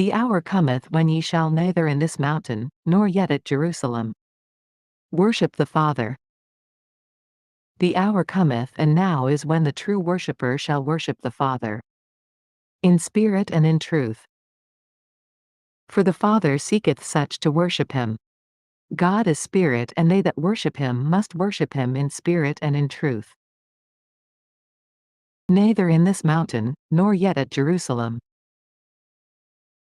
The hour cometh when ye shall neither in this mountain, nor yet at Jerusalem worship the Father. The hour cometh and now is when the true worshipper shall worship the Father in spirit and in truth. For the Father seeketh such to worship him. God is spirit, and they that worship him must worship him in spirit and in truth. Neither in this mountain, nor yet at Jerusalem.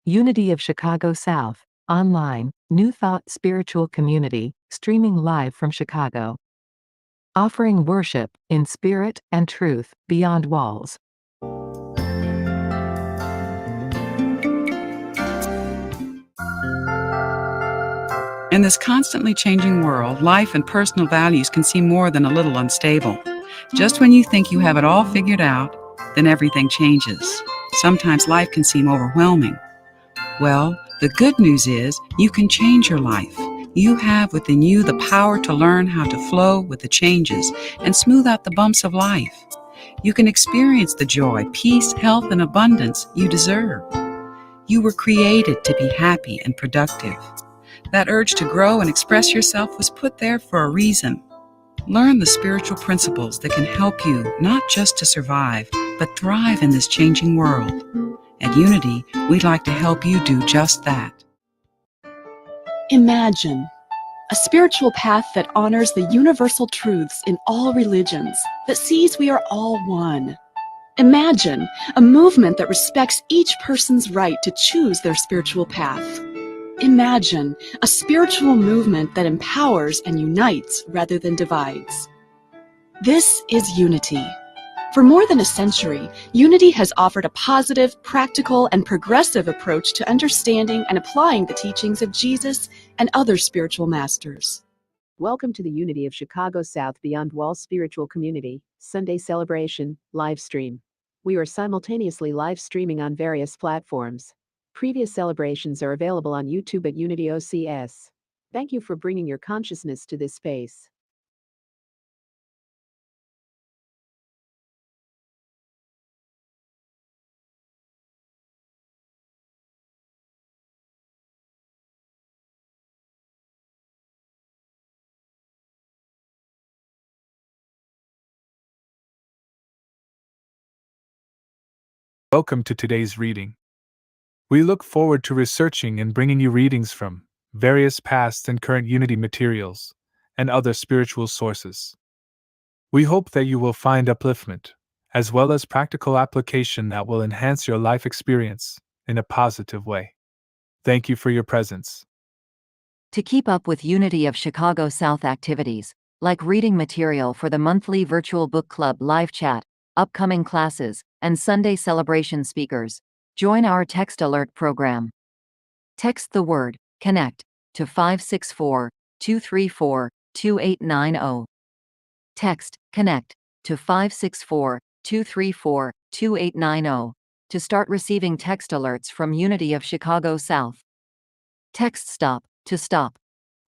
Unity of Chicago South, online, New Thought Spiritual Community, streaming live from Chicago. Offering worship, in spirit and truth, beyond walls. In this constantly changing world, life and personal values can seem more than a little unstable. Just when you think you have it all figured out, then everything changes. Sometimes life can seem overwhelming. Well, the good news is you can change your life. You have within you the power to learn how to flow with the changes and smooth out the bumps of life. You can experience the joy, peace, health, and abundance you deserve. You were created to be happy and productive. That urge to grow and express yourself was put there for a reason. Learn the spiritual principles that can help you not just to survive, but thrive in this changing world. At Unity, we'd like to help you do just that. Imagine a spiritual path that honors the universal truths in all religions, that sees we are all one. Imagine a movement that respects each person's right to choose their spiritual path. Imagine a spiritual movement that empowers and unites rather than divides. This is Unity. For more than a century, Unity has offered a positive, practical, and progressive approach to understanding and applying the teachings of Jesus and other spiritual masters. Welcome to the Unity of Chicago South Beyond Walls Spiritual Community, Sunday Celebration, live stream. We are simultaneously live streaming on various platforms. Previous celebrations are available on YouTube at Unity OCS. Thank you for bringing your consciousness to this space. Welcome to today's reading. We look forward to researching and bringing you readings from various past and current Unity materials and other spiritual sources. We hope that you will find upliftment, as well as practical application that will enhance your life experience in a positive way. Thank you for your presence. To keep up with Unity of Chicago South activities, like reading material for the monthly virtual book club live chat, upcoming classes, and Sunday celebration speakers, join our text alert program. Text the word CONNECT to 564-234-2890. Text CONNECT to 564-234-2890 to start receiving text alerts from Unity of Chicago South. Text STOP to stop.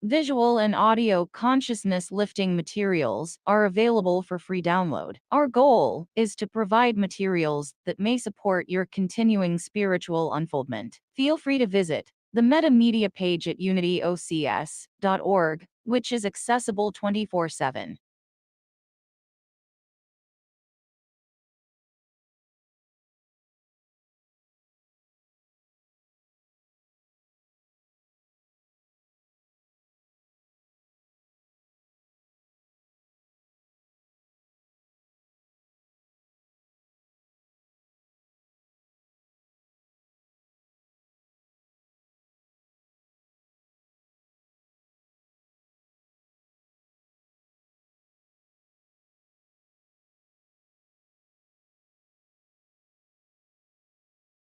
Visual and audio consciousness lifting materials are available for free download. Our goal is to provide materials that may support your continuing spiritual unfoldment. Feel free to visit the Meta Media page at unityocs.org, which is accessible 24/7.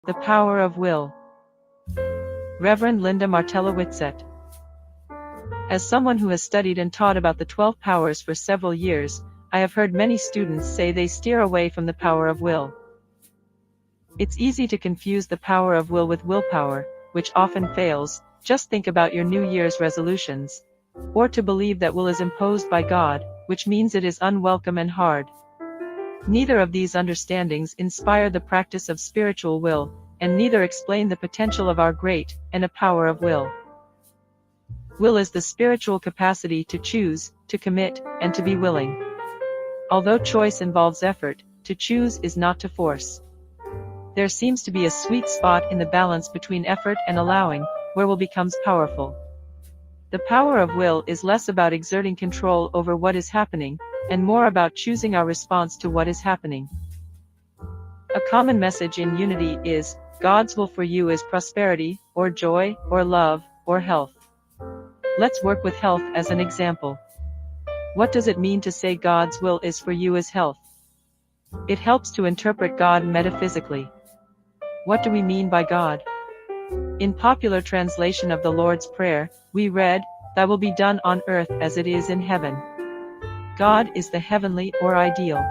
The Power of Will. Reverend Linda Martella Whitsett. As someone who has studied and taught about the 12 powers for several years, I have heard many students say they steer away from the power of will. It's easy to confuse the power of will with willpower, which often fails. Just think about your New Year's resolutions. Or to believe that will is imposed by God, which means it is unwelcome and hard. Neither of these understandings inspire the practice of spiritual will, and neither explain the potential of our great and a power of will. Will is the spiritual capacity to choose, to commit, and to be willing. Although choice involves effort, to choose is not to force. There seems to be a sweet spot in the balance between effort and allowing, where will becomes powerful. The power of will is less about exerting control over what is happening, and more about choosing our response to what is happening. A common message in unity is, God's will for you is prosperity, or joy, or love, or health. Let's work with health as an example. What does it mean to say God's will is for you is health? It helps to interpret God metaphysically. What do we mean by God? In popular translation of the Lord's Prayer, we read, "Thy will be done on earth as it is in heaven." God is the heavenly or ideal.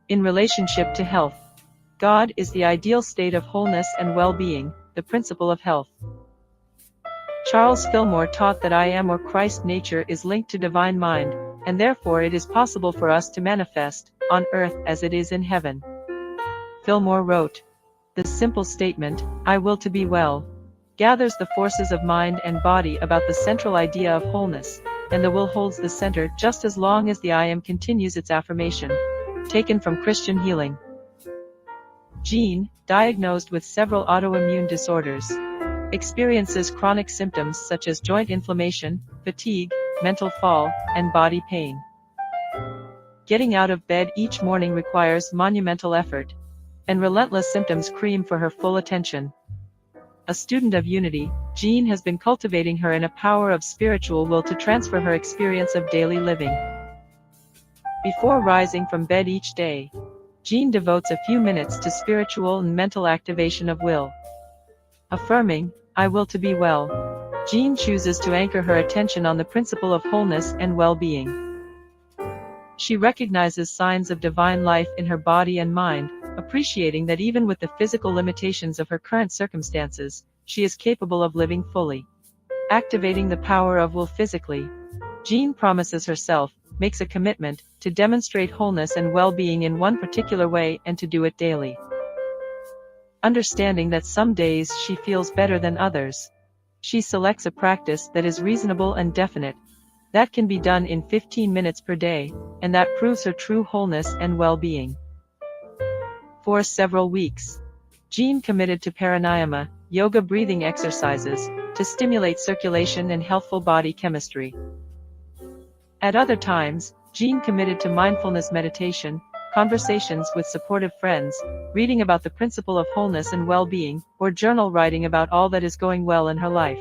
In relationship to health, God is the ideal state of wholeness and well-being, the principle of health. Charles Fillmore taught that I am or Christ nature is linked to divine mind, and therefore it is possible for us to manifest, on earth as it is in heaven. Fillmore wrote, "The simple statement, I will to be well, gathers the forces of mind and body about the central idea of wholeness, and the will holds the center just as long as the I am continues its affirmation." Taken from Christian Healing. Jean, diagnosed with several autoimmune disorders, experiences chronic symptoms such as joint inflammation, fatigue, mental fog, and body pain. Getting out of bed each morning requires monumental effort, and relentless symptoms scream for her full attention. A student of unity, Jean has been cultivating her inner power of spiritual will to transfer her experience of daily living. Before rising from bed each day, Jean devotes a few minutes to spiritual and mental activation of will. Affirming, "I will to be well," Jean chooses to anchor her attention on the principle of wholeness and well-being. She recognizes signs of divine life in her body and mind, appreciating that even with the physical limitations of her current circumstances, she is capable of living fully. Activating the power of will physically, Jean promises herself, makes a commitment, to demonstrate wholeness and well-being in one particular way and to do it daily. Understanding that some days she feels better than others, she selects a practice that is reasonable and definite, that can be done in 15 minutes per day, and that proves her true wholeness and well-being. For several weeks, Jean committed to pranayama, yoga breathing exercises, to stimulate circulation and healthful body chemistry. At other times, Jean committed to mindfulness meditation, conversations with supportive friends, reading about the principle of wholeness and well-being, or journal writing about all that is going well in her life.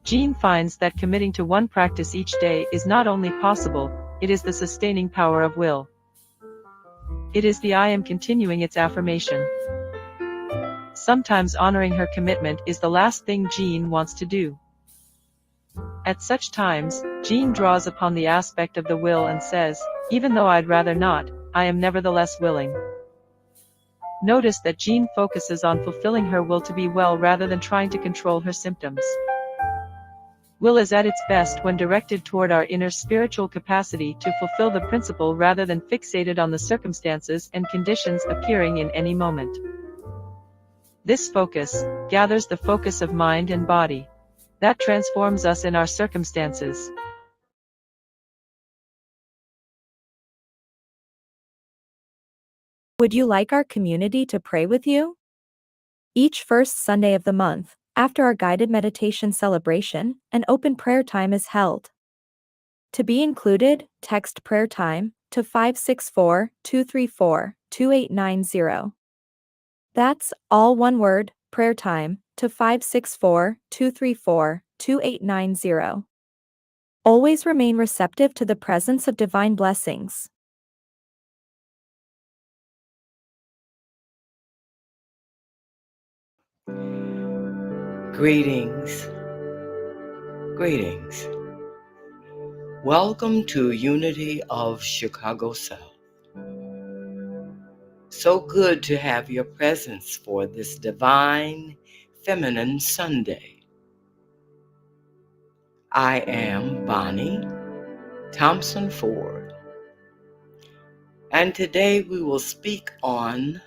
Jean finds that committing to one practice each day is not only possible, it is the sustaining power of will. It is the I am continuing its affirmation. Sometimes honoring her commitment is the last thing Jean wants to do. At such times, Jean draws upon the aspect of the will and says, "Even though I'd rather not, I am nevertheless willing." Notice that Jean focuses on fulfilling her will to be well rather than trying to control her symptoms. Will is at its best when directed toward our inner spiritual capacity to fulfill the principle rather than fixated on the circumstances and conditions appearing in any moment. This focus gathers the focus of mind and body. That transforms us in our circumstances. Would you like our community to pray with you? Each first Sunday of the month, after our guided meditation celebration, an open prayer time is held. To be included, text prayer time to 564-234-2890. That's all one word, prayer time, to 564-234-2890. Always remain receptive to the presence of divine blessings. Greetings. Greetings. Welcome to Unity of Chicago South. So good to have your presence for this divine feminine Sunday. I am Bonnie Thompson Ford, and today we will speak on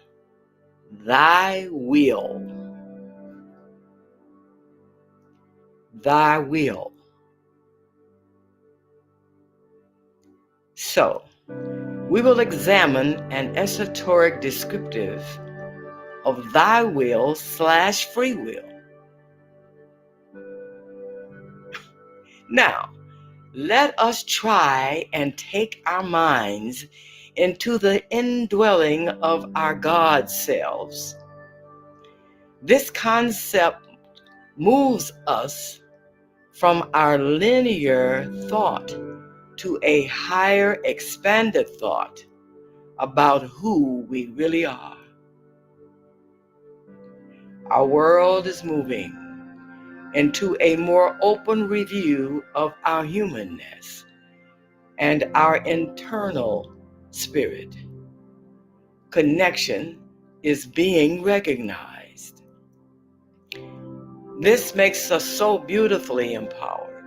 Thy will. Thy will. So, we will examine an esoteric descriptive of thy will / free will. Now, let us try and take our minds into the indwelling of our God selves. This concept moves us from our linear thought to a higher expanded thought about who we really are. Our world is moving into a more open review of our humanness and our internal spirit. Connection is being recognized. This makes us so beautifully empowered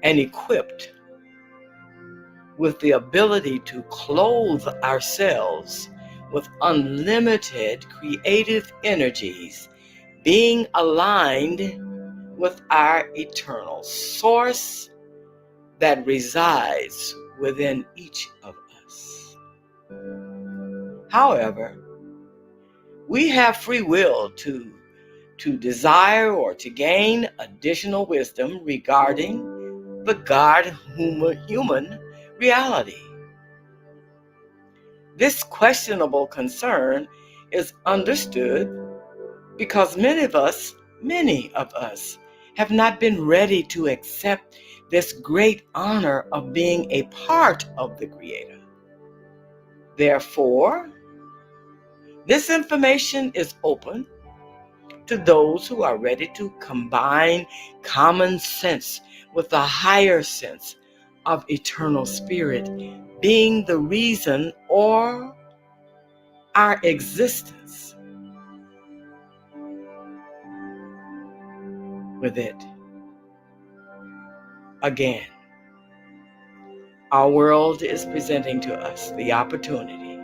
and equipped with the ability to clothe ourselves with unlimited creative energies, being aligned with our eternal source that resides within each of us. However, we have free will to desire or to gain additional wisdom regarding the God-human reality. This questionable concern is understood because many of us have not been ready to accept this great honor of being a part of the Creator. Therefore, this information is open to those who are ready to combine common sense with a higher sense of eternal spirit being the reason or our existence with it. Again, our world is presenting to us the opportunity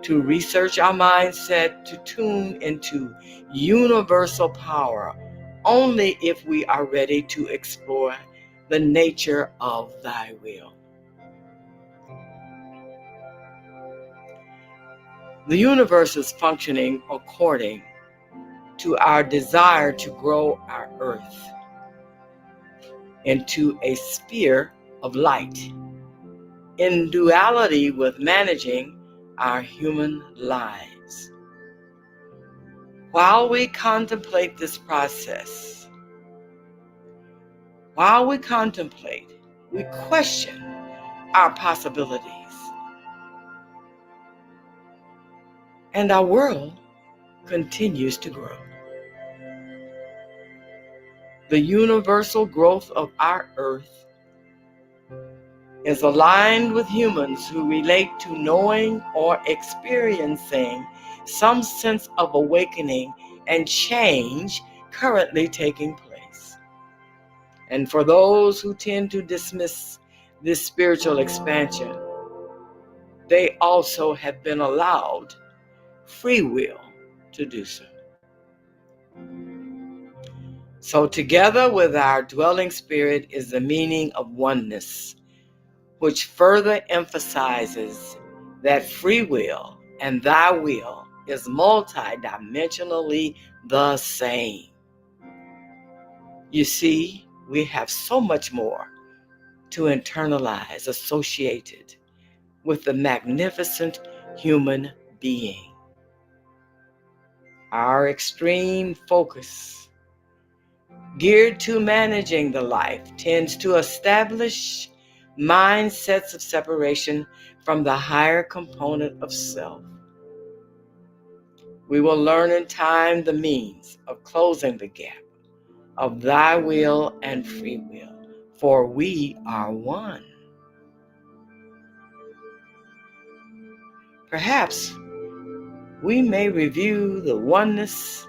to research our mindset, to tune into universal power only if we are ready to explore the nature of thy will. The universe is functioning according to our desire to grow our earth into a sphere of light, in duality with managing our human lives. While we contemplate this process, we question our possibilities, and our world continues to grow. The universal growth of our earth is aligned with humans who relate to knowing or experiencing some sense of awakening and change currently taking place. And for those who tend to dismiss this spiritual expansion, they also have been allowed free will to do so. So together with our dwelling spirit is the meaning of oneness, which further emphasizes that free will and thy will is multidimensionally the same. You see, we have so much more to internalize associated with the magnificent human being. Our extreme focus geared to managing the life tends to establish mindsets of separation from the higher component of self. We will learn in time the means of closing the gap of thy will and free will, for we are one. Perhaps we may review the oneness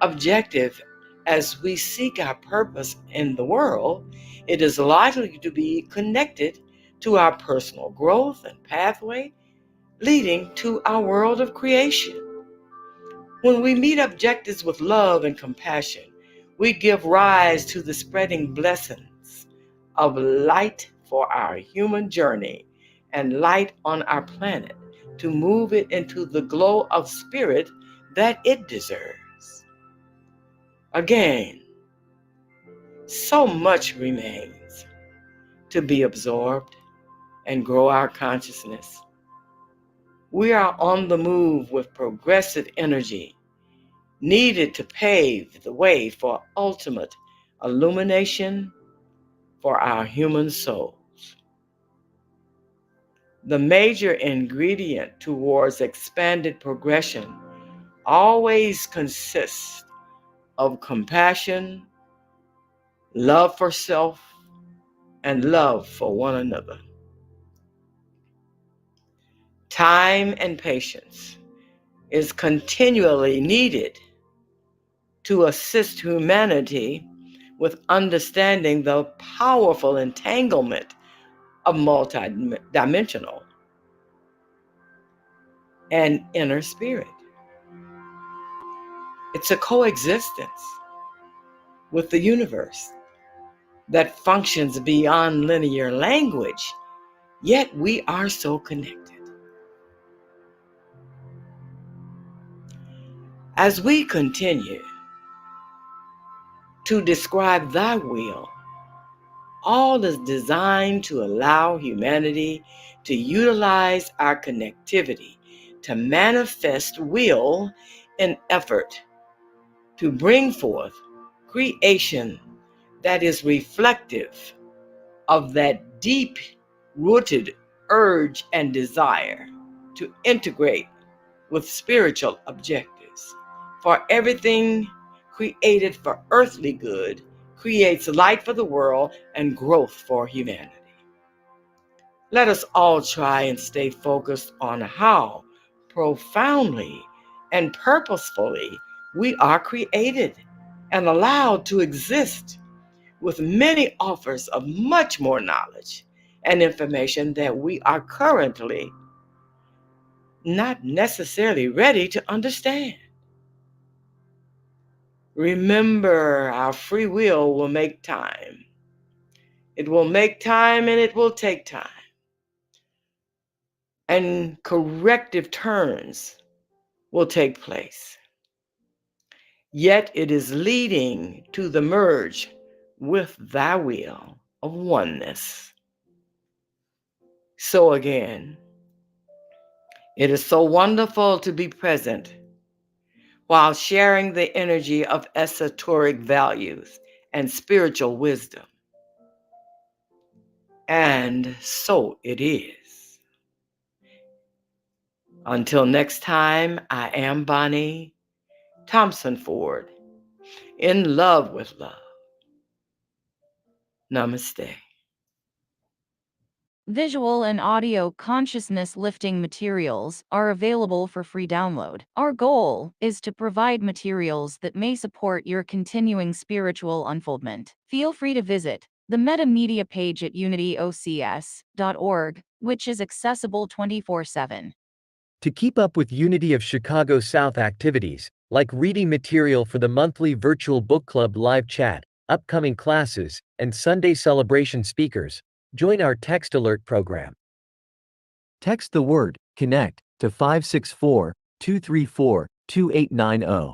objective as we seek our purpose in the world. It is likely to be connected to our personal growth and pathway leading to our world of creation. When we meet objectives with love and compassion, we give rise to the spreading blessings of light for our human journey and light on our planet to move it into the glow of spirit that it deserves. Again, so much remains to be absorbed and grow our consciousness. We are on the move with progressive energy needed to pave the way for ultimate illumination for our human souls. The major ingredient towards expanded progression always consists of compassion, love for self, and love for one another. Time and patience is continually needed to assist humanity with understanding the powerful entanglement of multidimensional and inner spirit. It's a coexistence with the universe that functions beyond linear language, yet we are so connected. As we continue to describe thy will, all is designed to allow humanity to utilize our connectivity to manifest will in effort to bring forth creation that is reflective of that deep-rooted urge and desire to integrate with spiritual objectives. For everything created for earthly good creates light for the world and growth for humanity. Let us all try and stay focused on how profoundly and purposefully we are created and allowed to exist, with many offers of much more knowledge and information that we are currently not necessarily ready to understand. Remember, our free will make time. It will make time and it will take time. And corrective turns will take place. Yet it is leading to the merge with thy will of oneness. So again, it is so wonderful to be present while sharing the energy of esoteric values and spiritual wisdom. And so it is. Until next time, I am Bonnie Thompson Ford, in love with love. Namaste. Visual and audio consciousness lifting materials are available for free download. Our goal is to provide materials that may support your continuing spiritual unfoldment. Feel free to visit the Meta Media page at unityocs.org, which is accessible 24/7. To keep up with Unity of Chicago South activities, like reading material for the monthly virtual book club live chat, upcoming classes, and Sunday celebration speakers, join our text alert program. Text the word CONNECT to 564-234-2890.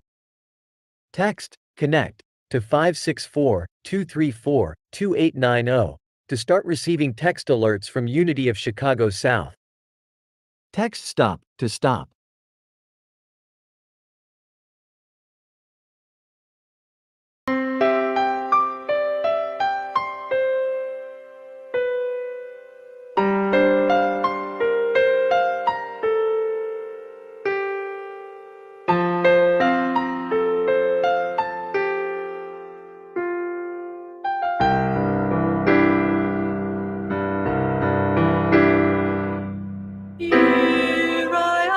Text CONNECT to 564-234-2890 to start receiving text alerts from Unity of Chicago South. Text STOP to stop. Here I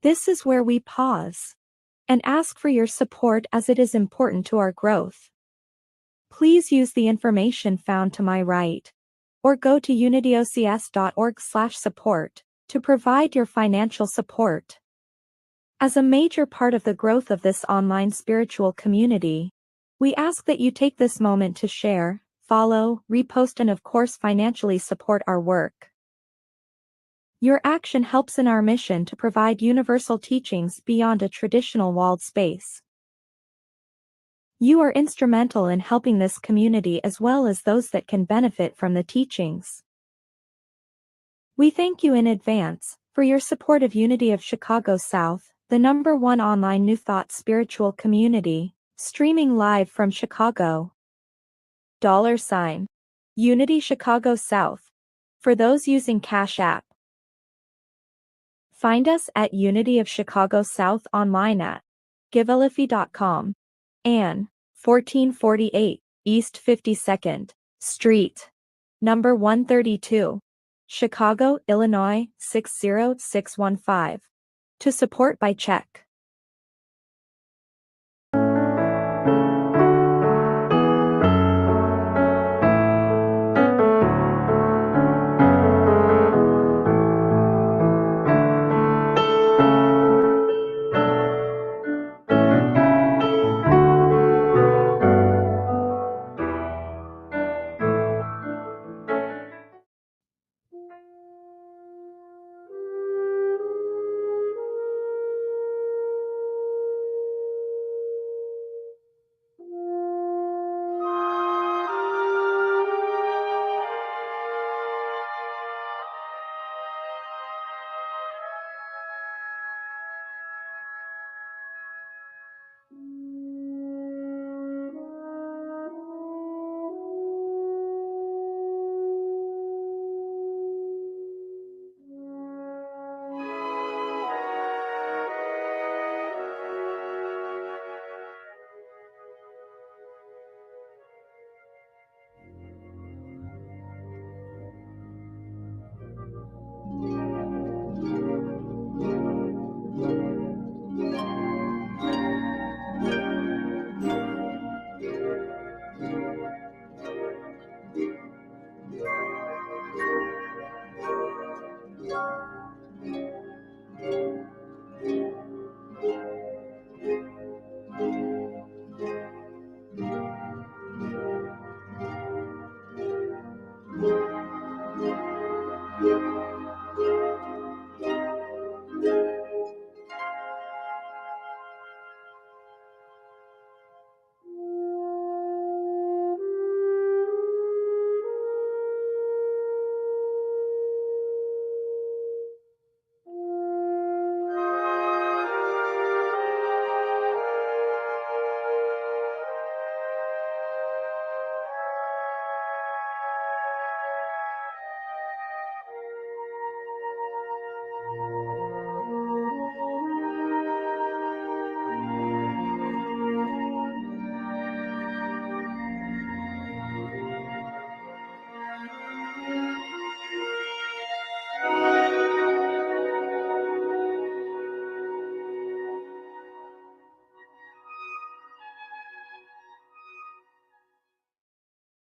This is where we pause and ask for your support as it is important to our growth. Please use the information found to my right or go to unityocs.org/support to provide your financial support. As a major part of the growth of this online spiritual community, we ask that you take this moment to share, follow, repost, and of course financially support our work. Your action helps in our mission to provide universal teachings beyond a traditional walled space. You are instrumental in helping this community as well as those that can benefit from the teachings. We thank you in advance for your support of Unity of Chicago South, the #1 online New Thought spiritual community, streaming live from Chicago. $, Unity Chicago South. For those using Cash App. Find us at Unity of Chicago South online at givealifi.com and 1448 East 52nd Street, number 132, Chicago, Illinois 60615. To support by check.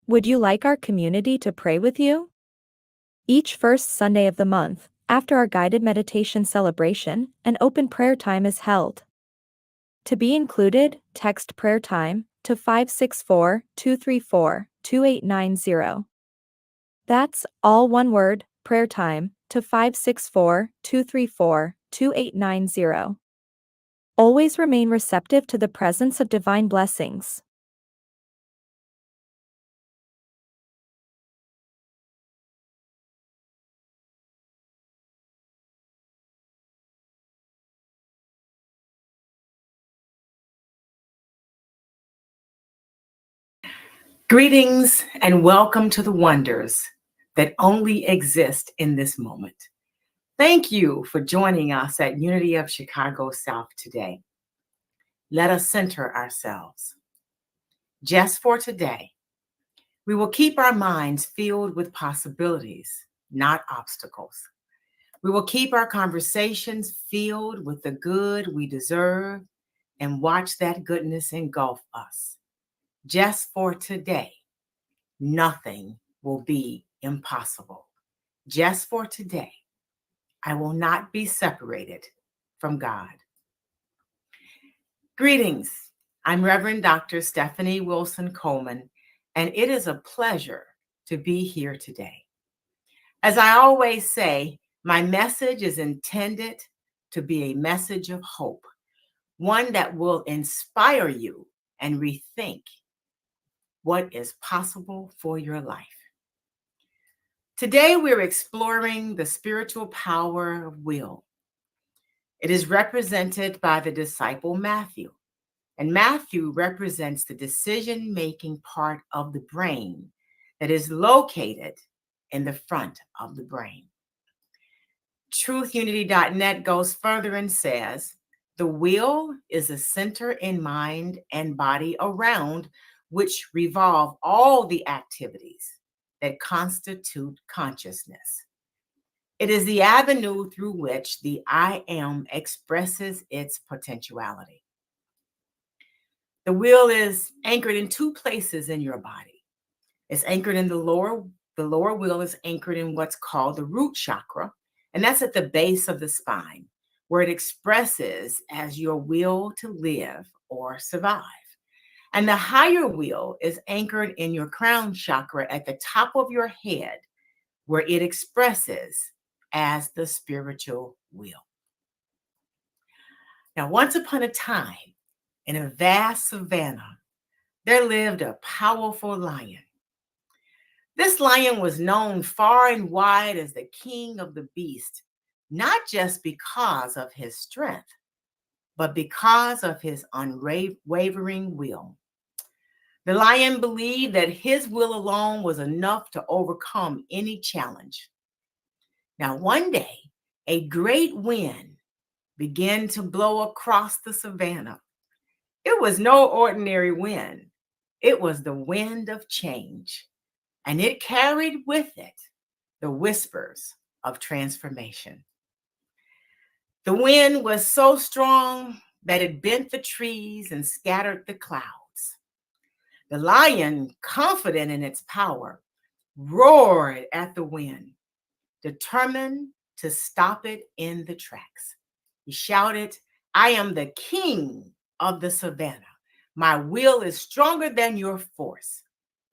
Would you like our community to pray with you? Each first Sunday of the month, after our guided meditation celebration, an open prayer time is held. To be included, text prayer time to 564-234-2890. That's all one word, prayer time, to 564-234-2890. Always remain receptive to the presence of divine blessings. Greetings and welcome to the wonders that only exist in this moment. Thank you for joining us at Unity of Chicago South today. Let us center ourselves. Just for today, we will keep our minds filled with possibilities, not obstacles. We will keep our conversations filled with the good we deserve and watch that goodness engulf us. Just for today, nothing will be impossible. Just for today, I will not be separated from God. Greetings. I'm Reverend Dr. Stephanie Wilson Coleman, and it is a pleasure to be here today. As I always say, my message is intended to be a message of hope, one that will inspire you and rethink what is possible for your life. Today, we're exploring the spiritual power of will. It is represented by the disciple Matthew, and Matthew represents the decision-making part of the brain that is located in the front of the brain. TruthUnity.net goes further and says, the will is a center in mind and body around which revolve all the activities that constitute consciousness. It is the avenue through which the I am expresses its potentiality. The will is anchored in two places in your body. It's anchored in the lower will is anchored in what's called the root chakra, and that's at the base of the spine, where it expresses as your will to live or survive. And the higher will is anchored in your crown chakra at the top of your head, where it expresses as the spiritual will. Now, once upon a time, in a vast savanna, there lived a powerful lion. This lion was known far and wide as the king of the beasts, not just because of his strength, but because of his unwavering will. The lion believed that his will alone was enough to overcome any challenge. Now, one day, a great wind began to blow across the savanna. It was no ordinary wind. It was the wind of change, and it carried with it the whispers of transformation. The wind was so strong that it bent the trees and scattered the clouds. The lion, confident in its power, roared at the wind, determined to stop it in the tracks. He shouted, I am the king of the savanna. My will is stronger than your force.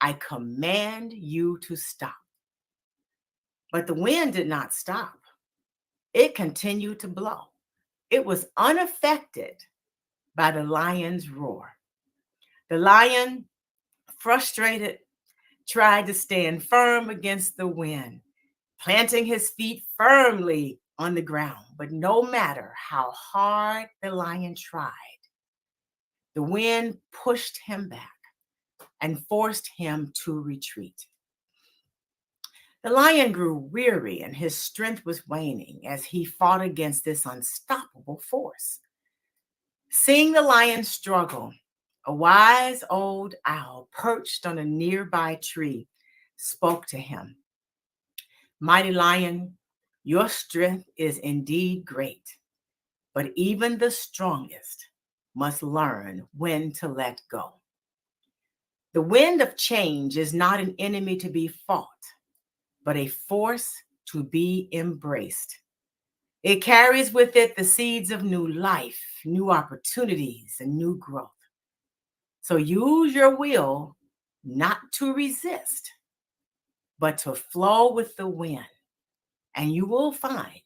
I command you to stop. But the wind did not stop. It continued to blow. It was unaffected by the lion's roar. The lion, frustrated, tried to stand firm against the wind, planting his feet firmly on the ground. But no matter how hard the lion tried, the wind pushed him back and forced him to retreat. The lion grew weary and his strength was waning as he fought against this unstoppable force. Seeing the lion struggle, a wise old owl perched on a nearby tree spoke to him. Mighty lion, your strength is indeed great, but even the strongest must learn when to let go. The wind of change is not an enemy to be fought, but a force to be embraced. It carries with it the seeds of new life, new opportunities, and new growth. So use your will not to resist, but to flow with the wind, and you will find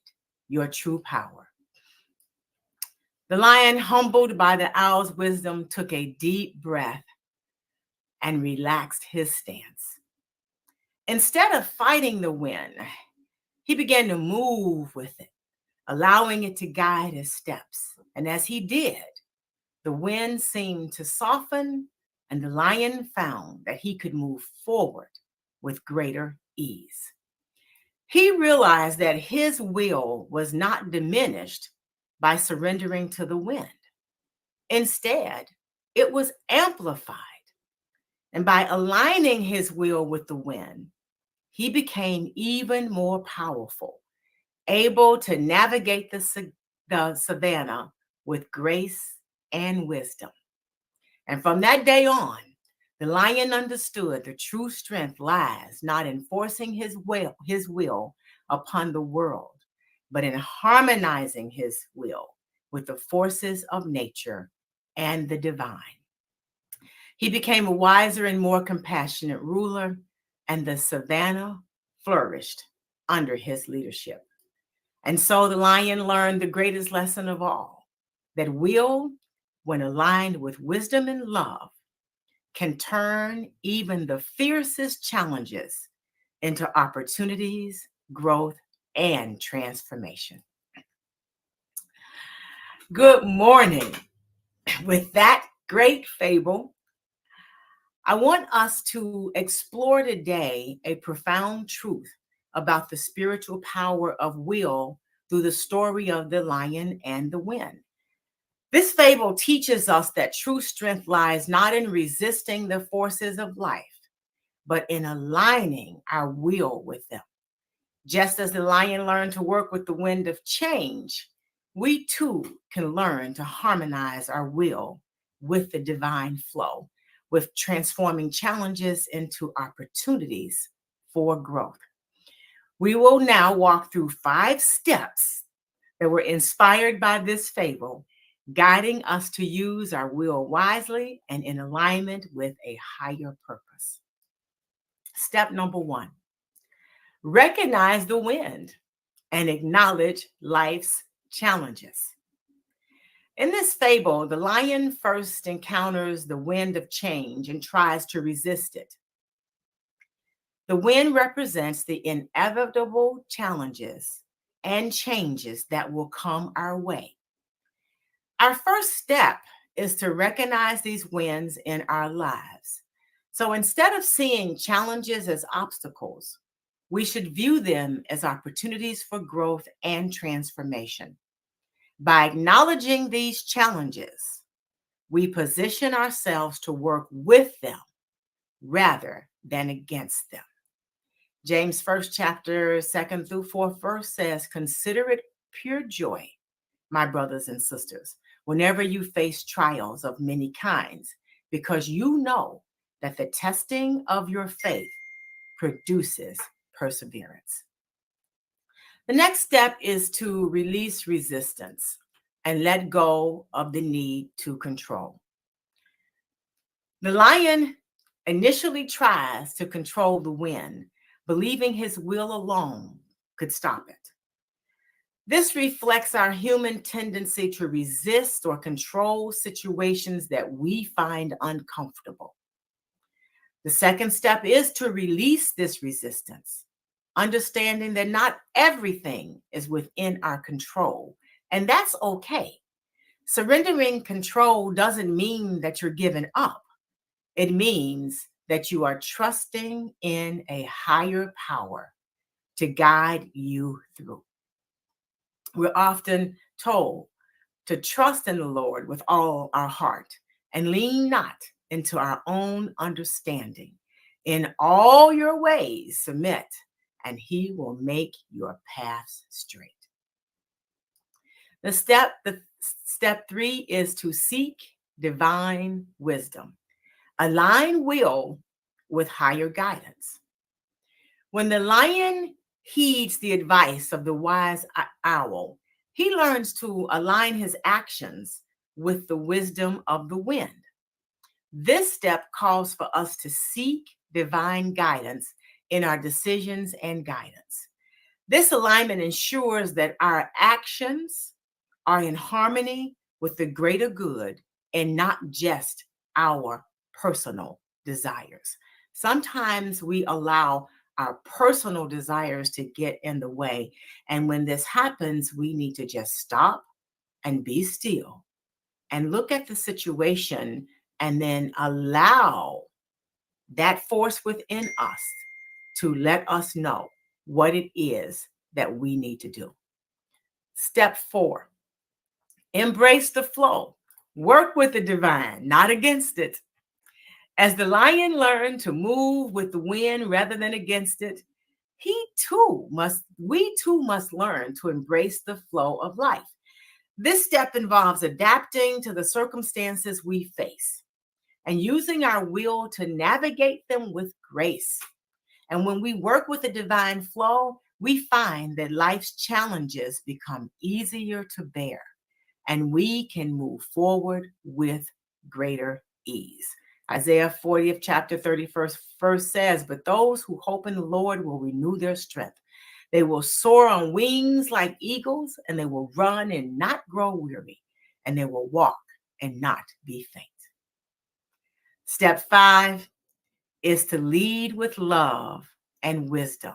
your true power. The lion, humbled by the owl's wisdom, took a deep breath and relaxed his stance. Instead of fighting the wind, he began to move with it, allowing it to guide his steps. And as he did, the wind seemed to soften, and the lion found that he could move forward with greater ease. He realized that his will was not diminished by surrendering to the wind. Instead, it was amplified. And by aligning his will with the wind, he became even more powerful, able to navigate the savannah with grace and wisdom. And from that day on, the lion understood the true strength lies not in forcing his will upon the world, but in harmonizing his will with the forces of nature and the divine. He became a wiser and more compassionate ruler, and the savannah flourished under his leadership. And so the lion learned the greatest lesson of all, that will, when aligned with wisdom and love, can turn even the fiercest challenges into opportunities, growth, and transformation. Good morning. With that great fable, I want us to explore today a profound truth about the spiritual power of will through the story of the lion and the wind. This fable teaches us that true strength lies not in resisting the forces of life, but in aligning our will with them. Just as the lion learned to work with the wind of change, we too can learn to harmonize our will with the divine flow, with transforming challenges into opportunities for growth. We will now walk through 5 steps that were inspired by this fable, guiding us to use our will wisely and in alignment with a higher purpose. Step number 1, recognize the wind and acknowledge life's challenges. In this fable, the lion first encounters the wind of change and tries to resist it. The wind represents the inevitable challenges and changes that will come our way. Our first step is to recognize these winds in our lives. So instead of seeing challenges as obstacles, we should view them as opportunities for growth and transformation. By acknowledging these challenges, we position ourselves to work with them rather than against them. James 1st chapter 2nd through 4th verse says, "Consider it pure joy, my brothers and sisters, whenever you face trials of many kinds, because you know that the testing of your faith produces perseverance." The next step is to release resistance and let go of the need to control. The lion initially tries to control the wind, believing his will alone could stop it. This reflects our human tendency to resist or control situations that we find uncomfortable. The second step is to release this resistance, understanding that not everything is within our control, and that's okay. Surrendering control doesn't mean that you're giving up. It means that you are trusting in a higher power to guide you through. We're often told to trust in the Lord with all our heart and lean not into our own understanding. In all your ways, submit, and he will make your paths straight. The step 3 is to seek divine wisdom. Align will with higher guidance. When the lion heeds the advice of the wise owl, he learns to align his actions with the wisdom of the wind. This step calls for us to seek divine guidance in our decisions and guidance. This alignment ensures that our actions are in harmony with the greater good and not just our personal desires. Sometimes we allow our personal desires to get in the way. And when this happens, we need to just stop and be still and look at the situation and then allow that force within us to let us know what it is that we need to do. Step 4, embrace the flow. Work with the divine, not against it. As the lion learned to move with the wind rather than against it, we too must learn to embrace the flow of life. This step involves adapting to the circumstances we face and using our will to navigate them with grace. And when we work with the divine flow, we find that life's challenges become easier to bear and we can move forward with greater ease. Isaiah 40th chapter 31st verse says, "But those who hope in the Lord will renew their strength. They will soar on wings like eagles, and they will run and not grow weary, and they will walk and not be faint." Step 5 is to lead with love and wisdom.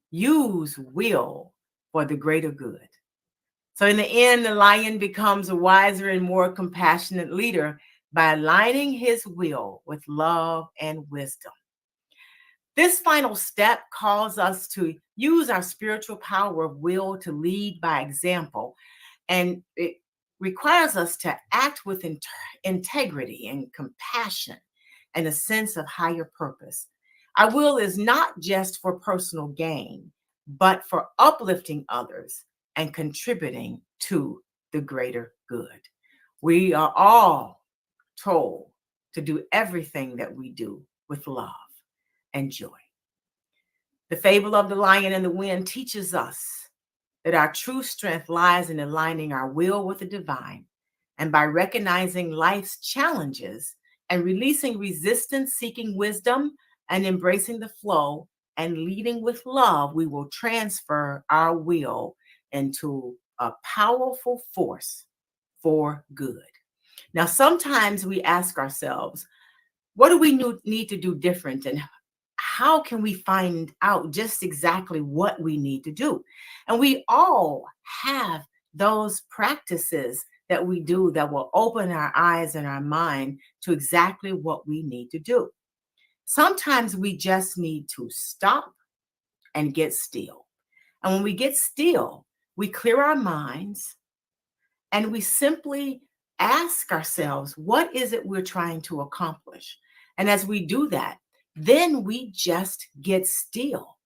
Use will for the greater good. So in the end, the lion becomes a wiser and more compassionate leader by aligning his will with love and wisdom. This final step calls us to use our spiritual power of will to lead by example, and it requires us to act with integrity and compassion and a sense of higher purpose. Our will is not just for personal gain, but for uplifting others and contributing to the greater good. We are all told to do everything that we do with love and joy. The fable of the lion and the wind teaches us that our true strength lies in aligning our will with the divine, and by recognizing life's challenges and releasing resistance, seeking wisdom, and embracing the flow and leading with love, we will transfer our will into a powerful force for good. Now, sometimes we ask ourselves, what do we need to do different, and how can we find out just exactly what we need to do? And we all have those practices that we do that will open our eyes and our mind to exactly what we need to do. Sometimes we just need to stop and get still. And when we get still, we clear our minds and we simply ask ourselves, what is it we're trying to accomplish? And as we do that, then we just get still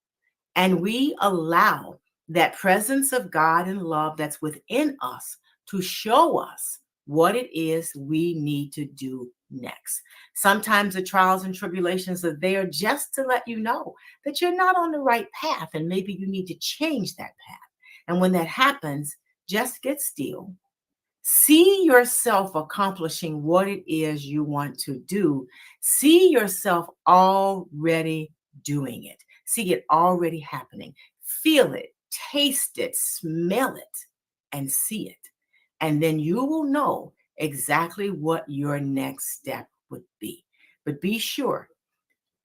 and we allow that presence of God and love that's within us to show us what it is we need to do next. Sometimes the trials and tribulations are there just to let you know that you're not on the right path and maybe you need to change that path. And when that happens, just get still. See yourself accomplishing what it is you want to do. See yourself already doing it. See it already happening. Feel it, taste it, smell it, and see it. And then you will know exactly what your next step would be. But be sure,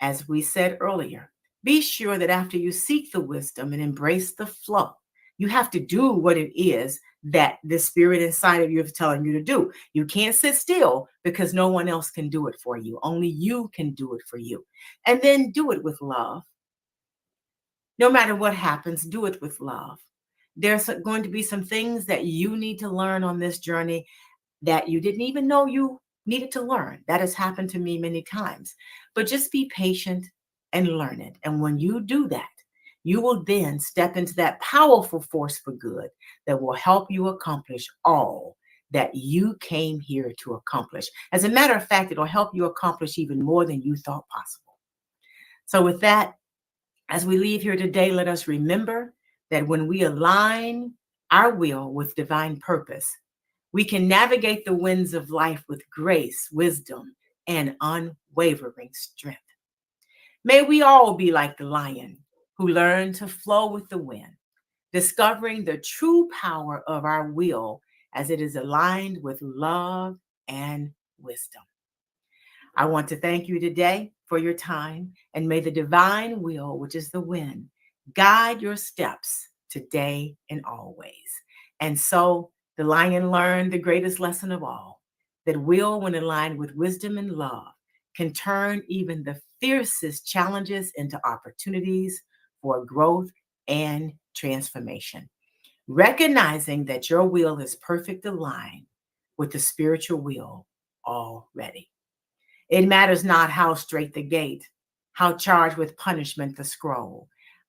as we said earlier, be sure that after you seek the wisdom and embrace the flow, you have to do what it is that the spirit inside of you is telling you to do. You can't sit still because no one else can do it for you. Only you can do it for you. And then do it with love. No matter what happens, do it with love. There's going to be some things that you need to learn on this journey that you didn't even know you needed to learn. That has happened to me many times. But just be patient and learn it. And when you do that, you will then step into that powerful force for good that will help you accomplish all that you came here to accomplish. As a matter of fact, it'll help you accomplish even more than you thought possible. So with that, as we leave here today, let us remember that when we align our will with divine purpose, we can navigate the winds of life with grace, wisdom, and unwavering strength. May we all be like the lion who learned to flow with the wind, discovering the true power of our will as it is aligned with love and wisdom. I want to thank you today for your time, and may the divine will, which is the wind, guide your steps today and always. And so the lion learned the greatest lesson of all, that will, when aligned with wisdom and love, can turn even the fiercest challenges into opportunities for growth and transformation. Recognizing that your will is perfect aligned with the spiritual will already. It matters not how straight the gate, how charged with punishment the scroll.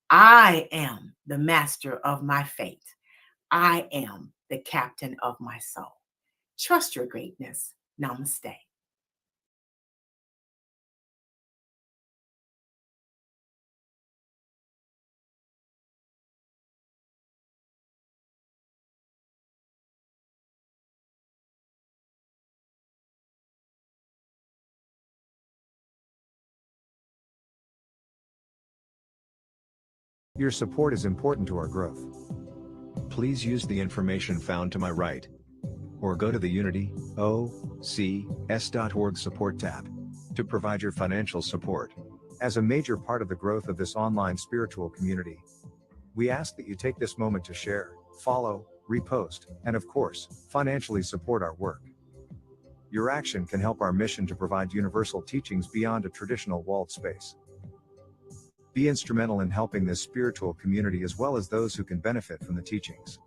I am the master of my fate. I am the captain of my soul. Trust your greatness. Namaste. Your support is important to our growth. Please use the information found to my right, or go to the UnityOCS.org support tab to provide your financial support. As a major part of the growth of this online spiritual community, we ask that you take this moment to share, follow, repost, and of course, financially support our work. Your action can help our mission to provide universal teachings beyond a traditional walled space. Be instrumental in helping this spiritual community as well as those who can benefit from the teachings.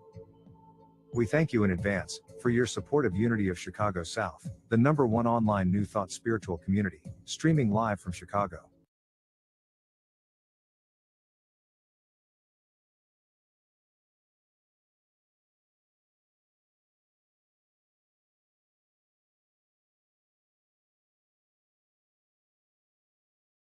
We thank you in advance for your support of Unity of Chicago South, the #1 online New Thought spiritual community, streaming live from Chicago.